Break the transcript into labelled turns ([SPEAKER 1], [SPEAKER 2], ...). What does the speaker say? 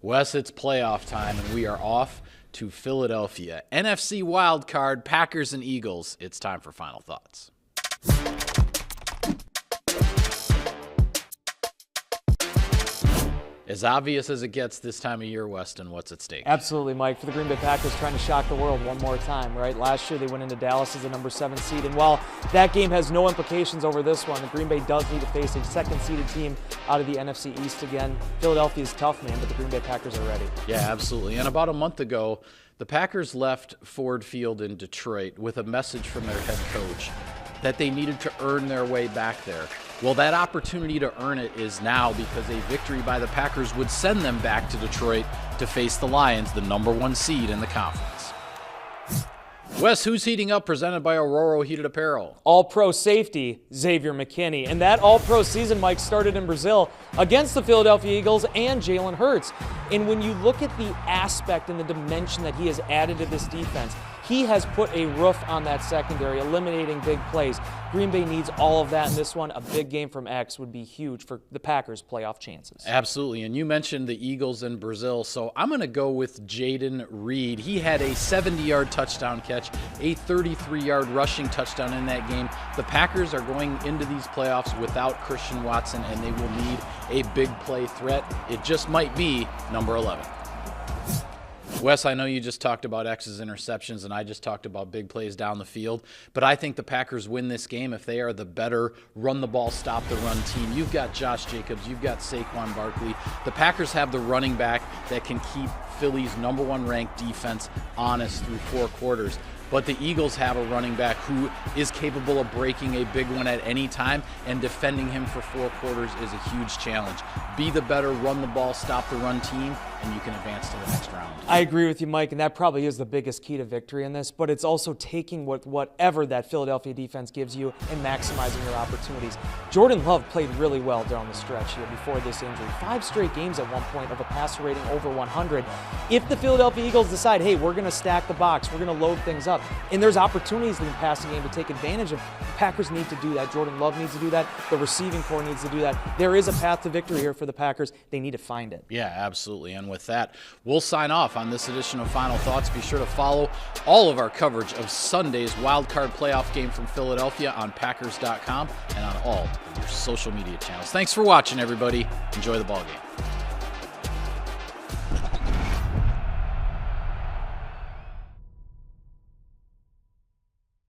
[SPEAKER 1] Wes, it's playoff time, and we are off to Philadelphia. NFC Wild Card, Packers and Eagles. It's time for Final Thoughts. As obvious as it gets this time of year, Weston, what's at stake?
[SPEAKER 2] Absolutely, Mike. For the Green Bay Packers, trying to shock the world one more time, right? Last year, they went into Dallas as the number 7 seed, and while that game has no implications over this one, the Green Bay does need to face a second-seeded team out of the NFC East again. Philadelphia is tough, man, but the Green Bay Packers are ready.
[SPEAKER 1] Yeah, absolutely. And about a month ago, the Packers left Ford Field in Detroit with a message from their head coach that they needed to earn their way back there. Well, that opportunity to earn it is now, because a victory by the Packers would send them back to Detroit to face the Lions, the number 1 seed in the conference. Wes, who's heating up, presented by Aurora Heated Apparel?
[SPEAKER 2] All-Pro safety, Xavier McKinney. And that All-Pro season, Mike, started in Brazil against the Philadelphia Eagles and Jalen Hurts. And when you look at the aspect and the dimension that he has added to this defense, he has put a roof on that secondary, eliminating big plays. Green Bay needs all of that in this one. A big game from X would be huge for the Packers' playoff chances.
[SPEAKER 1] Absolutely, and you mentioned the Eagles in Brazil, so I'm going to go with Jaden Reed. He had a 70-yard touchdown catch, a 33-yard rushing touchdown in that game. The Packers are going into these playoffs without Christian Watson, and they will need a big play threat. It just might be number 11. Wes, I know you just talked about X's interceptions, and I just talked about big plays down the field, but I think the Packers win this game if they are the better run-the-ball, stop-the-run team. You've got Josh Jacobs, you've got Saquon Barkley. The Packers have the running back that can keep Philly's number 1 ranked defense honest through 4 quarters. But the Eagles have a running back who is capable of breaking a big one at any time, and defending him for 4 quarters is a huge challenge. Be the better run-the-ball, stop-the-run team, and you can advance to the next round.
[SPEAKER 2] I agree with you, Mike, and that probably is the biggest key to victory in this, but it's also taking whatever that Philadelphia defense gives you and maximizing your opportunities. Jordan Love played really well down the stretch here before this injury. 5 straight games at one point of a passer rating over 100. If the Philadelphia Eagles decide, hey, we're going to stack the box, we're going to load things up, and there's opportunities in the passing game to take advantage of, the Packers need to do that. Jordan Love needs to do that. The receiving corps needs to do that. There is a path to victory here for the Packers. They need to find it.
[SPEAKER 1] Yeah, absolutely. And with that, we'll sign off on this edition of Final Thoughts. Be sure to follow all of our coverage of Sunday's Wild Card playoff game from Philadelphia on Packers.com and on all your social media channels. Thanks for watching, everybody. Enjoy the ball game.